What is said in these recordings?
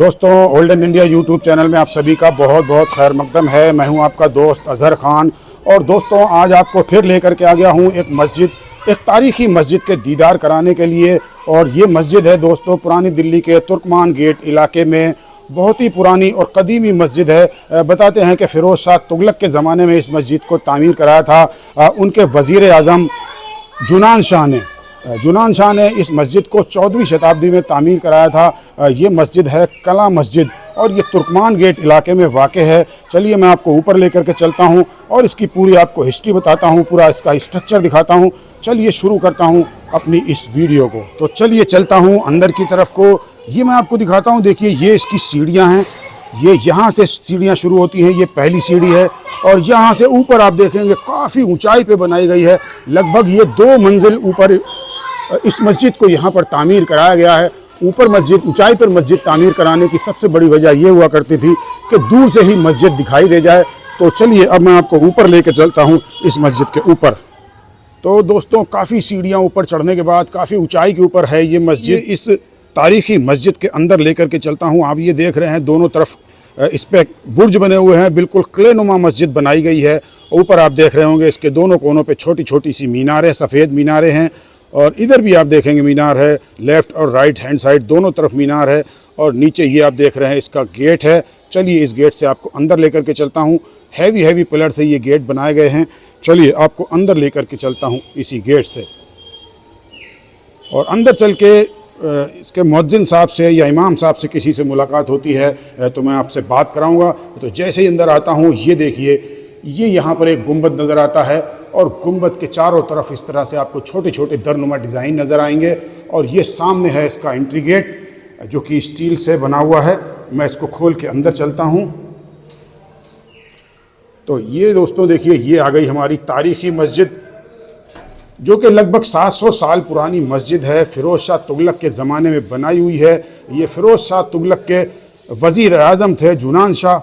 दोस्तों, olden India YouTube channel में आप सभी का बहुत बहुत खैर मकदम है। मैं हूं आपका दोस्त अजहर खान। और दोस्तों, आज आपको फिर लेकर के आ गया हूं एक मस्जिद, एक तारीखी मस्जिद के दीदार कराने के लिए। और ये मस्जिद है दोस्तों पुरानी दिल्ली के तुर्कमान गेट इलाके में, बहुत ही पुरानी और कदीमी मस्जिद है। बताते हैं कि फ़िरोज़ शाह तुगलक के ज़माने में इस मस्जिद को तामीर कराया था उनके वज़ीर आज़म जुनान शाह ने इस मस्जिद को 14वीं शताब्दी में तामीर कराया था। ये मस्जिद है कला मस्जिद और ये तुर्कमान गेट इलाके में वाक़ है। चलिए मैं आपको ऊपर लेकर के चलता हूँ और इसकी पूरी आपको हिस्ट्री बताता हूँ, पूरा इसका स्ट्रक्चर दिखाता हूँ। चलिए शुरू करता हूँ अपनी इस वीडियो को। तो चलिए चलता हूँ अंदर की तरफ को। ये मैं आपको दिखाता हूँ। देखिए ये इसकी सीढ़ियाँ हैं, ये यहाँ से सीढ़ियाँ शुरू होती हैं। ये पहली सीढ़ी है और यहाँ से ऊपर आप देखेंगे काफ़ी ऊंचाई पे बनाई गई है। लगभग ये 2 मंजिल ऊपर इस मस्जिद को यहाँ पर तामीर कराया गया है। ऊपर मस्जिद, ऊंचाई पर मस्जिद तामीर कराने की सबसे बड़ी वजह ये हुआ करती थी कि दूर से ही मस्जिद दिखाई दे जाए। तो चलिए अब मैं आपको ऊपर लेकर चलता हूँ इस मस्जिद के ऊपर। तो दोस्तों, काफ़ी सीढ़ियाँ ऊपर चढ़ने के बाद काफ़ी ऊंचाई के ऊपर है ये मस्जिद। इस तारीखी मस्जिद के अंदर लेकर के चलता हूँ। आप ये देख रहे हैं दोनों तरफ इस पर बुर्ज बने हुए हैं, बिल्कुल क्लेनुमा मस्जिद बनाई गई है। ऊपर आप देख रहे होंगे इसके दोनों कोनों पे छोटी छोटी सी मीनारें, सफ़ेद मीनारें हैं। और इधर भी आप देखेंगे मीनार है, लेफ़्ट और राइट हैंड साइड दोनों तरफ मीनार है। और नीचे ये आप देख रहे हैं इसका गेट है। चलिए इस गेट से आपको अंदर लेकर के चलता हूँ। हैवी पिलर से ये गेट बनाए गए हैं। चलिए आपको अंदर लेकर के चलता हूँ इसी गेट से। और अंदर चल के इसके मुअज्जिन साहब से या इमाम साहब से किसी से मुलाकात होती है तो मैं आपसे बात कराऊंगा। तो जैसे ही अंदर आता हूँ, ये देखिए, ये यहाँ पर एक गुंबद नज़र आता है और गुंबद के चारों तरफ इस तरह से आपको छोटे छोटे दरनुमा डिज़ाइन नज़र आएंगे। और ये सामने है इसका एंट्री गेट जो कि स्टील से बना हुआ है। मैं इसको खोल के अंदर चलता हूँ। तो ये दोस्तों देखिए, ये आ गई हमारी तारीख़ी मस्जिद जो कि लगभग 700 साल पुरानी मस्जिद है। फ़िरोज़ शाह तुगलक के ज़माने में बनाई हुई है। ये फ़िरोज़ शाह तुगलक के वज़ीर आज़म थे जुनान शाह,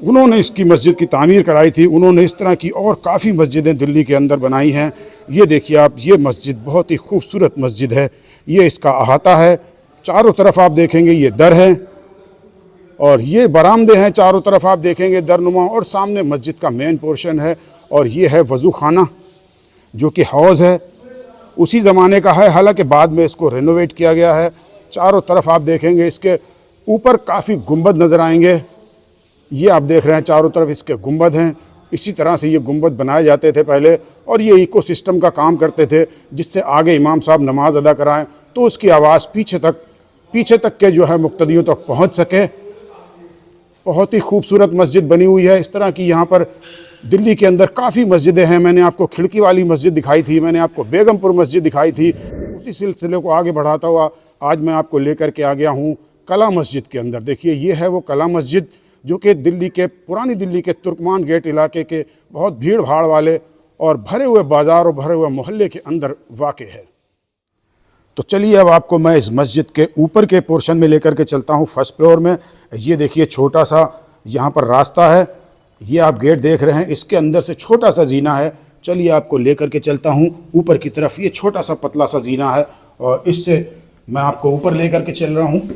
उन्होंने इसकी मस्जिद की तामीर कराई थी। उन्होंने इस तरह की और काफ़ी मस्जिदें दिल्ली के अंदर बनाई हैं। ये देखिए आप, ये मस्जिद बहुत ही खूबसूरत मस्जिद है। ये इसका अहाता है, चारों तरफ आप देखेंगे ये दर है और ये बरामदे हैं। चारों तरफ आप देखेंगे दरनुमा। और सामने मस्जिद का मेन पोर्शन है और ये है वज़ू खाना जो कि हौज़ है, उसी ज़माने का है। हालांकि बाद में इसको रेनोवेट किया गया है। चारों तरफ आप देखेंगे इसके ऊपर काफ़ी गुंबद नज़र आएंगे। ये आप देख रहे हैं चारों तरफ इसके गुंबद हैं। इसी तरह से ये गुंबद बनाए जाते थे पहले और ये इकोसिस्टम का काम करते थे, जिससे आगे इमाम साहब नमाज अदा कराएं तो उसकी आवाज़ पीछे तक के जो है मुक्तदियों तक पहुंच सके। बहुत ही खूबसूरत मस्जिद बनी हुई है। इस तरह की यहाँ पर दिल्ली के अंदर काफ़ी मस्जिदें हैं। मैंने आपको खिड़की वाली मस्जिद दिखाई थी, मैंने आपको बेगमपुर मस्जिद दिखाई थी। उसी सिलसिले को आगे बढ़ाता हुआ आज मैं आपको लेकर के आ गया हूँ कला मस्जिद के अंदर। देखिए ये है वो कला मस्जिद जो कि पुरानी दिल्ली के तुर्कमान गेट इलाके के बहुत भीड़ भाड़ वाले और भरे हुए बाज़ार और भरे हुए मोहल्ले के अंदर वाक़ है। तो चलिए अब आपको मैं इस मस्जिद के ऊपर के पोर्शन में लेकर के चलता हूँ, फर्स्ट फ्लोर में। ये देखिए छोटा सा यहाँ पर रास्ता है। ये आप गेट देख रहे हैं, इसके अंदर से छोटा सा जीना है। चलिए आपको लेकर के चलता हूँ ऊपर की तरफ। ये छोटा सा पतला सा जीना है और इससे मैं आपको ऊपर लेकर के चल रहा हूँ।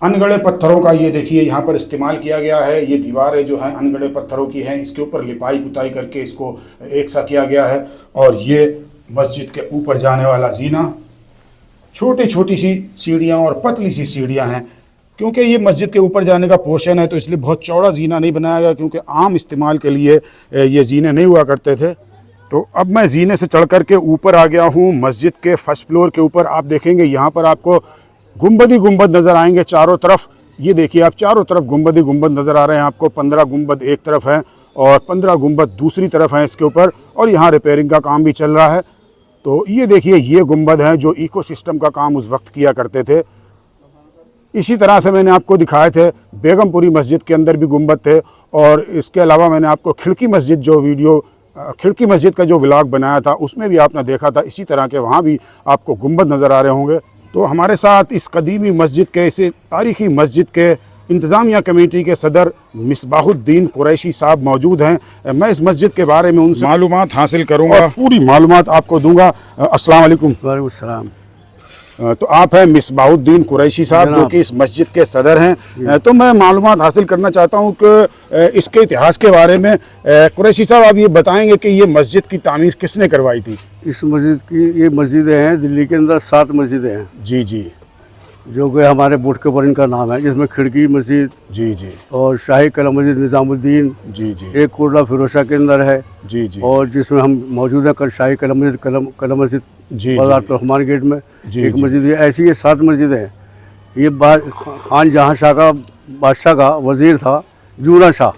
अनगढ़े पत्थरों का ये देखिए यहाँ पर इस्तेमाल किया गया है। ये दीवारें जो हैं अनगढ़े पत्थरों की हैं। इसके ऊपर लिपाई पुताई करके इसको एक सा किया गया है। और ये मस्जिद के ऊपर जाने वाला जीना, छोटी छोटी सी सीढ़ियाँ और पतली सी सीढ़ियाँ हैं। क्योंकि ये मस्जिद के ऊपर जाने का पोर्शन है तो इसलिए बहुत चौड़ा जीना नहीं बनाया गया, क्योंकि आम इस्तेमाल के लिए ये जीने नहीं हुआ करते थे। तो अब मैं जीने से चढ़ कर के ऊपर आ गया हूँ मस्जिद के फर्स्ट फ्लोर के ऊपर। आप देखेंगे यहाँ पर आपको गुंबद नज़र आएंगे चारों तरफ। ये देखिए आप, चारों तरफ गुंबद नज़र आ रहे हैं आपको। 15 गुंबद एक तरफ हैं और 15 गुंबद दूसरी तरफ हैं इसके ऊपर। और यहाँ रिपेयरिंग का काम भी चल रहा है। तो ये देखिए ये गुंबद हैं जो इकोसिस्टम का काम उस वक्त किया करते थे। इसी तरह से मैंने आपको दिखाए थे बेगमपुरी मस्जिद के अंदर भी गुंबद थे। और इसके अलावा मैंने आपको खिड़की मस्जिद का जो व्लॉग बनाया था उसमें भी आपने देखा था इसी तरह के, वहाँ भी आपको गुंबद नज़र आ रहे होंगे। तो हमारे साथ इस कदीमी मस्जिद के, इस तारीख़ी मस्जिद के इंतज़ामिया कमेटी के सदर मिसबाहुद्दीन कुरैशी साहब मौजूद हैं। मैं इस मस्जिद के बारे में उनसे मालूमात हासिल करूँगा और पूरी मालूमात आपको दूँगा। अस्सलाम वालेकुम। वालेकुम सलाम। तो आप हैं मिसबाहुद्दीन कुरैशी साहब जो कि इस मस्जिद के सदर हैं। तो मैं मालूमात हासिल करना चाहता हूं कि इसके इतिहास के बारे में। कुरैशी साहब आप ये बताएंगे कि ये मस्जिद की तामीर किसने करवाई थी? इस मस्जिद की ये मस्जिदें हैं, दिल्ली के अंदर 7 मस्जिदें हैं। जी जी। जो कि हमारे बोर्ड के ऊपर इनका नाम है, जिसमें खिड़की मस्जिद जी जी और शाही कला मस्जिद निज़ामुद्दीन, जी जी, एक कोटला फिरोजा के अंदर है जी जी, और जिसमें हम मौजूद हैं शाही कला मस्जिद कला मस्जिद जी बाजार रहमान गेट में जी एक जी। मस्जिद है। ऐसी ये 7 मस्जिदें हैं। ये खान जहाँ शाह का बादशाह का वजीर था जूना शाह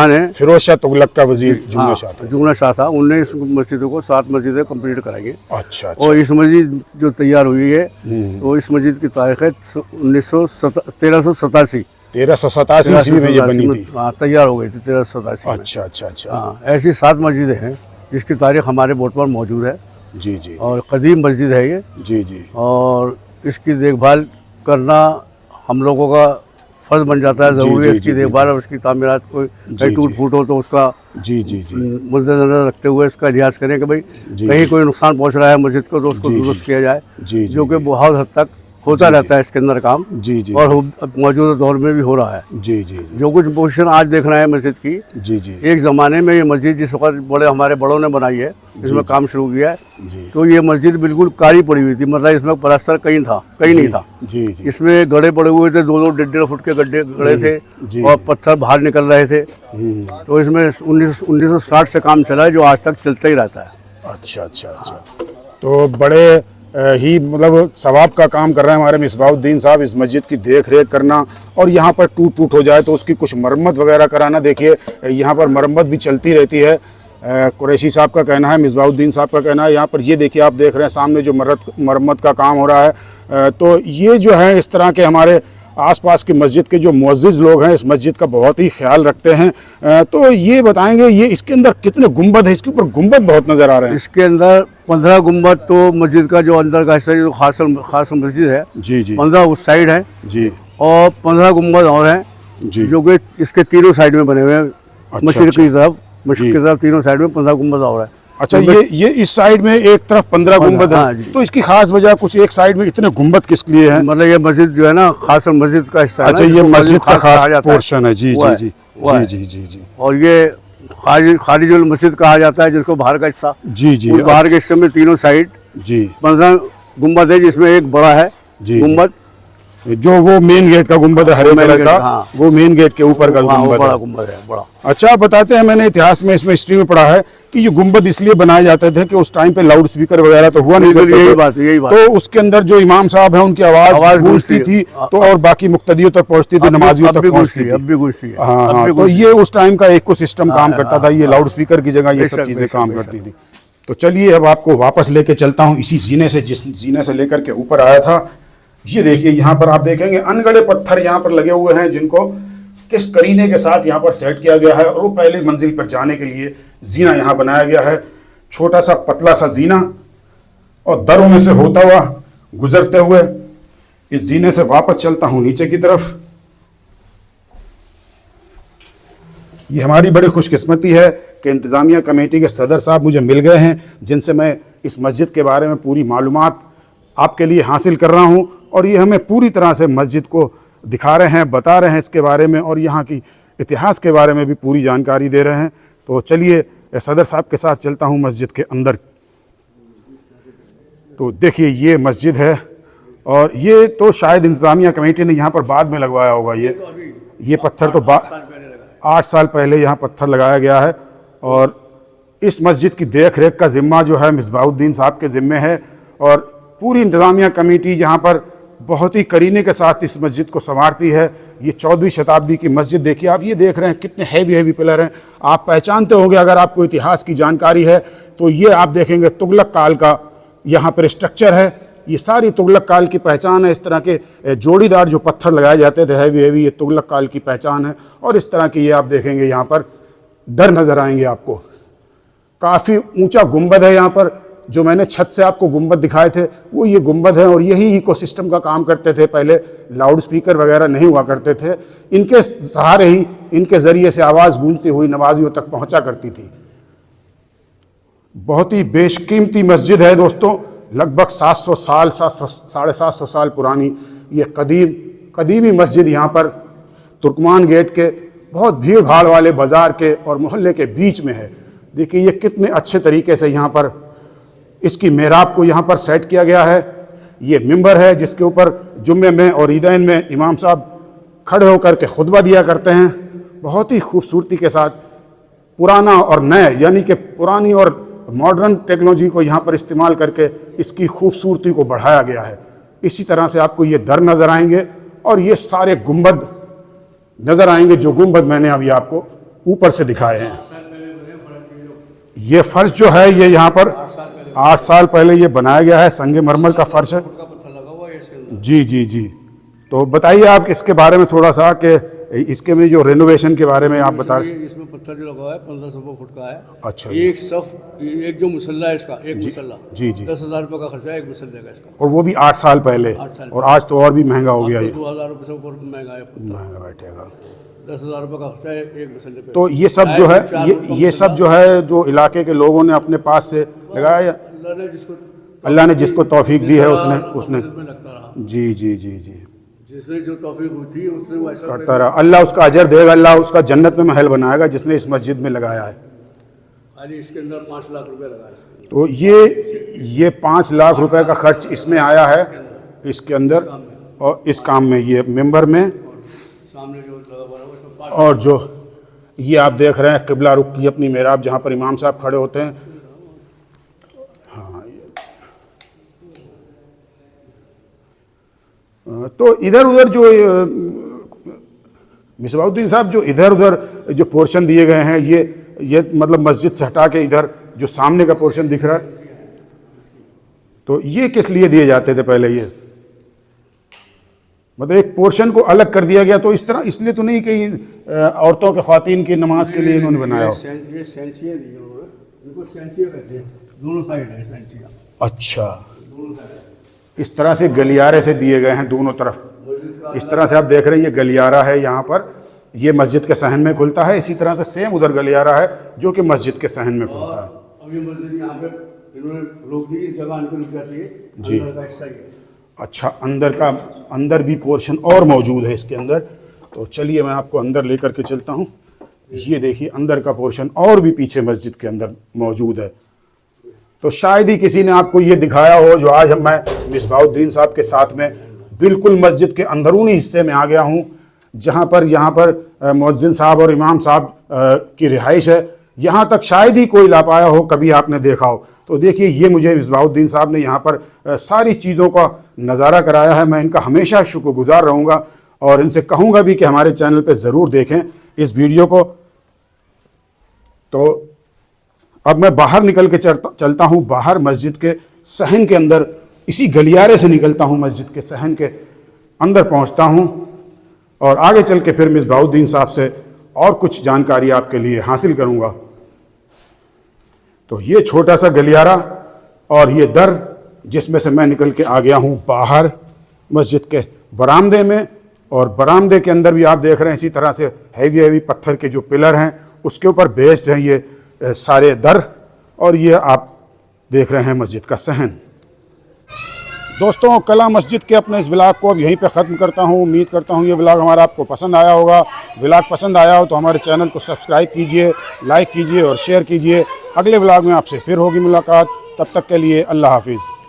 ने, फिरोज शाह तुगलक का वजीर जूना शाह था। जूना शाह था, उनने इस मस्जिदों को 7 मस्जिदें कंप्लीट कराई हैं। अच्छा, अच्छा। और इस मस्जिद जो तैयार हुई है तो इस मस्जिद की तारीख है 1387 ईस्वी में ये बनी थी। हाँ, तैयार हो गई थी 1387 में। अच्छा अच्छा अच्छा। हाँ, ऐसी 7 मस्जिदें हैं जिसकी तारीख हमारे बोर्ड पर मौजूद है। जी जी। और कदीम मस्जिद है ये। जी जी। और इसकी देखभाल करना हम लोगों का फर्ज बन जाता है, ज़रूरी है इसकी देखभाल और उसकी तामीरात। कोई कहीं टूट फूट हो तो उसका जी जी जी मद्देनजर रखते हुए इसका लिहाज करें कि भाई कहीं कोई नुकसान पहुंच रहा है मस्जिद को तो उसको दुरुस्त किया जाए, जो कि बहुत हद तक होता रहता है इसके अंदर काम। जी जी। और मौजूदा दौर में भी हो रहा है। जी जी। जो कुछ पोजीशन आज देख रहे हैं मस्जिद की, जी जी, एक ज़माने में ये मस्जिद जिस वक्त हमारे बड़ों ने बनाई है, इसमें काम शुरू किया है, तो ये मस्जिद बिल्कुल काली पड़ी हुई थी। मतलब इसमें प्लास्टर कहीं नहीं था। जी जी। इसमें गड्ढे पड़े हुए थे, 2-2 1.5 फुट के गड्ढे गड़े थे और पत्थर बाहर निकल रहे थे। तो इसमें 1960 से काम चला है, जो आज तक चलता ही रहता है। अच्छा अच्छा अच्छा। तो बड़े ही मतलब सवाब का काम कर रहे हैं हमारे मिसबाहुद्दीन साहब, इस मस्जिद की देख रेख करना और यहाँ पर टूट फूट हो जाए तो उसकी कुछ मरम्मत वगैरह कराना। देखिए यहाँ पर मरम्मत भी चलती रहती है। कुरैशी साहब का कहना है, मिसबाहुद्दीन साहब का कहना है। यहाँ पर ये देखिए, आप देख रहे हैं सामने जो मरम्मत का काम हो रहा है। तो ये जो है इस तरह के हमारे आसपास की मस्जिद के जो मुअज़्ज़िज़ लोग हैं इस मस्जिद का बहुत ही ख्याल रखते हैं। तो ये बताएंगे ये इसके अंदर कितने गुंबद है? इसके ऊपर गुंबद बहुत नज़र आ रहे हैं। इसके अंदर 15 गुंबद तो मस्जिद का जो अंदर का हिस्सा जो खास मस्जिद है, जी जी, 15 उस साइड है जी, और 15 गुंबद और हैं जी, जो कि इसके तीनों साइड में बने हुए हैं। मशरिक़ की तरफ तीनों साइड में 15 गुंबद और है। अच्छा, ये इस साइड में एक तरफ 15 गुंबद है। तो इसकी खास वजह कुछ एक साइड में इतने गुंबद किस लिए है? मतलब ये मस्जिद जो है ना खास मस्जिद का हिस्सा है। अच्छा, ये मस्जिद का खास पोर्शन है। जी जी जी जी जी जी जी। और ये खारिजुल मस्जिद कहा जाता है, जिसको बाहर का हिस्सा। जी जी। बाहर के हिस्से में तीनों साइड जी 15 गुंबद है, जिसमें एक बड़ा है गुंबद, जो वो मेन गेट का गुंबद है हरे कलर का। हाँ। वो मेन गेट के ऊपर का गुंबद है बड़ा। अच्छा, बताते हैं, मैंने इतिहास में इसमें हिस्ट्री में पढ़ा है कि ये गुंबद इसलिए बनाए जाते थे कि उस टाइम पे लाउड स्पीकर वगैरह तो हुआ नहीं करते। यही बात। तो उसके अंदर जो इमाम साहब हैं उनकी आवाज गूंजती थी तो और बाकी मुक्तदियों तक पहुंचती थी, नमाजियों तक पहुंचती थी। अब भी गूंजती है। हाँ, तो ये उस टाइम का इको सिस्टम काम करता था। ये लाउड स्पीकर की जगह ये सब चीजें काम करती थी। तो चलिए अब आपको वापस लेके चलता हूँ इसी जीने से, जिस जीने से लेकर के ऊपर आया था। ये देखिए, यहाँ पर आप देखेंगे अनगढ़े पत्थर यहाँ पर लगे हुए हैं, जिनको किस करीने के साथ यहाँ पर सेट किया गया है। और वो पहले मंजिल पर जाने के लिए जीना यहाँ बनाया गया है, छोटा सा पतला सा जीना। और दरों में से होता हुआ गुजरते हुए इस जीने से वापस चलता हूँ नीचे की तरफ। ये हमारी बड़ी खुशकिस्मती है कि इंतज़ामिया कमेटी के सदर साहब मुझे मिल गए हैं, जिनसे मैं इस मस्जिद के बारे में पूरी मालूमात आपके लिए हासिल कर रहा हूँ। और ये हमें पूरी तरह से मस्जिद को दिखा रहे हैं, बता रहे हैं इसके बारे में, और यहाँ की इतिहास के बारे में भी पूरी जानकारी दे रहे हैं। तो चलिए सदर साहब के साथ चलता हूँ मस्जिद के अंदर। तो देखिए ये मस्जिद है, और ये तो शायद इंतज़ामिया कमेटी ने यहाँ पर बाद में लगवाया होगा। ये पत्थर तो 8 साल पहले यहाँ पत्थर लगाया गया है। और इस मस्जिद की देख रेख का ज़िम्मा जो है मिसबाहुद्दीन साहब के ज़िम्मे है। और पूरी इंतज़ामिया कमेटी यहाँ पर बहुत ही करीने के साथ इस मस्जिद को संवारती है। ये 14वीं शताब्दी की मस्जिद देखिए आप, ये देख रहे हैं कितने हैवी पिलर हैं। आप पहचानते होंगे, अगर आपको इतिहास की जानकारी है तो ये आप देखेंगे तुगलक काल का यहाँ पर स्ट्रक्चर है। ये सारी तुगलक काल की पहचान है। इस तरह के जोड़ीदार जो पत्थर लगाए जाते थे हैवी, ये तुगलक काल की पहचान है। और इस तरह की ये आप देखेंगे यहाँ पर डर नज़र आएंगे आपको। काफ़ी ऊंचा गुंबद है यहाँ पर, जो मैंने छत से आपको गुंबद दिखाए थे वो ये गुंबद है। और यही इकोसिस्टम का काम करते थे। पहले लाउड स्पीकर वगैरह नहीं हुआ करते थे, इनके सहारे ही, इनके ज़रिए से आवाज़ गूंजती हुई नमाजियों तक पहुँचा करती थी। बहुत ही बेशकीमती मस्जिद है दोस्तों। लगभग 700 साल 750 साल पुरानी ये कदीमी मस्जिद यहाँ पर तुर्कमान गेट के बहुत भीड़ भाड़ वाले बाज़ार के और मोहल्ले के बीच में है। देखिए ये कितने अच्छे तरीके से यहाँ पर इसकी मेहराब को यहाँ पर सेट किया गया है। ये मिंबर है जिसके ऊपर जुम्मे में और ईदैन में इमाम साहब खड़े होकर के खुतबा दिया करते हैं। बहुत ही खूबसूरती के साथ पुराना और नए यानी कि पुरानी और मॉडर्न टेक्नोलॉजी को यहाँ पर इस्तेमाल करके इसकी खूबसूरती को बढ़ाया गया है। इसी तरह से आपको ये दर नज़र आएंगे और ये सारे गुंबद नज़र आएंगे जो गुंबद मैंने अभी आपको ऊपर से दिखाए हैं। ये फर्श जो है ये यहाँ पर 8 साल पहले ये बनाया गया है, संगमरमर का फर्श है। जी जी जी, तो बताइए आप इसके बारे में थोड़ा सा कि इसके में जो रेनोवेशन के बारे में आप बता रहे हैं। इसमें पत्थर जो लगा हुआ है 1500 फुट का है। अच्छा, एक सफ एक जो मुसल्ला है इसका एक मुसल्ला जी जी 10,000 रुपये का खर्चा है एक मुसल्ले का इसका, और वो भी 8 साल पहले। 8 साल और आज तो और भी महंगा हो गया ये, 2,000 रुपये से ऊपर महंगा है, महंगा बैठेगा। 10,000 रुपये का खर्चा है एक मुसल्ले पे। तो ये सब जो है ये सब जो है जो इलाके के लोगों ने अपने पास से लगाया, अल्लाह ने जिसको तौफीक दी है उसने लगता रहा। जी जी जी जी, जिसने जो तौफीक हुई थी उसने वैसा करता रहा। अल्लाह उसका अजर देगा, अल्लाह उसका जन्नत में महल बनाएगा जिसने इस मस्जिद में लगाया है। खाली इसके अंदर 5 लाख रुपए लगा है। तो ये 5 लाख रुपए का खर्च इसमें आया है इसके अंदर और इस काम में, ये मेंबर में। सामने जो लगा हुआ है उसमें 5 और जो ये आप देख रहे हैं किबला रुख की अपनी मेहराब जहाँ पर इमाम साहब खड़े होते हैं। हाँ, तो इधर उधर जो मिसबाहुद्दीन साहब जो इधर उधर जो पोर्शन दिए गए हैं ये मतलब मस्जिद से हटा के इधर जो सामने का पोर्शन दिख रहा है, तो ये किस लिए दिए जाते थे पहले? ये मतलब एक पोर्शन को अलग कर दिया गया, तो इस तरह इसलिए तो नहीं कि औरतों के ख्वातीन की नमाज के लिए इन्होंने बनाया हो। ये सेंचियां दी हैं, इनको सेंचियां कहते हैं, दोनों साइड है सेंचियां। अच्छा, इस तरह से गलियारे से दिए गए हैं दोनों तरफ। इस तरह से आप देख रहे हैं ये गलियारा है यहाँ पर, ये मस्जिद के सहन में खुलता है। इसी तरह से सेम उधर गलियारा है जो कि मस्जिद के सहन में खुलता है। अब ये मस्जिद यहाँ पे इन्होंने रोक दी, जगह इनको रुक जाती है जी। अच्छा, अंदर भी पोर्शन और मौजूद है इसके अंदर। तो चलिए मैं आपको अंदर लेकर के चलता हूँ। ये देखिए अंदर का पोर्शन और भी पीछे मस्जिद के अंदर मौजूद है। तो शायद ही किसी ने आपको ये दिखाया हो जो आज मैं मिसबाहुद्दीन साहब के साथ में बिल्कुल मस्जिद के अंदरूनी हिस्से में आ गया हूँ, जहाँ पर यहाँ पर मुअज्जिन साहब और इमाम साहब की रिहाइश है। यहाँ तक शायद ही कोई ला पाया हो, कभी आपने देखा हो। तो देखिए ये मुझे मिसबाहुद्दीन साहब ने यहाँ पर सारी चीज़ों का नज़ारा कराया है। मैं इनका हमेशा शुक्रगुजार रहूँगा और इनसे कहूँगा भी कि हमारे चैनल पे ज़रूर देखें इस वीडियो को। तो अब मैं बाहर निकल के चलता हूँ, बाहर मस्जिद के सहन के अंदर, इसी गलियारे से निकलता हूँ, मस्जिद के सहन के अंदर पहुँचता हूँ और आगे चल के फिर मिसबाहुद्दीन साहब से और कुछ जानकारी आपके लिए हासिल करूँगा। तो ये छोटा सा गलियारा और ये दर जिसमें से मैं निकल के आ गया हूँ बाहर मस्जिद के बरामदे में, और बरामदे के अंदर भी आप देख रहे हैं इसी तरह से हैवी पत्थर के जो पिलर हैं उसके ऊपर बेस्ड हैं ये सारे दर, और ये आप देख रहे हैं मस्जिद का सहन। दोस्तों, कला मस्जिद के अपने इस व्लॉग को अब यहीं पे ख़त्म करता हूँ। उम्मीद करता हूँ ये व्लॉग हमारा आपको पसंद आया होगा। व्लॉग पसंद आया हो तो हमारे चैनल को सब्सक्राइब कीजिए, लाइक कीजिए और शेयर कीजिए। अगले व्लॉग में आपसे फिर होगी मुलाकात। तब तक के लिए अल्लाह हाफिज़।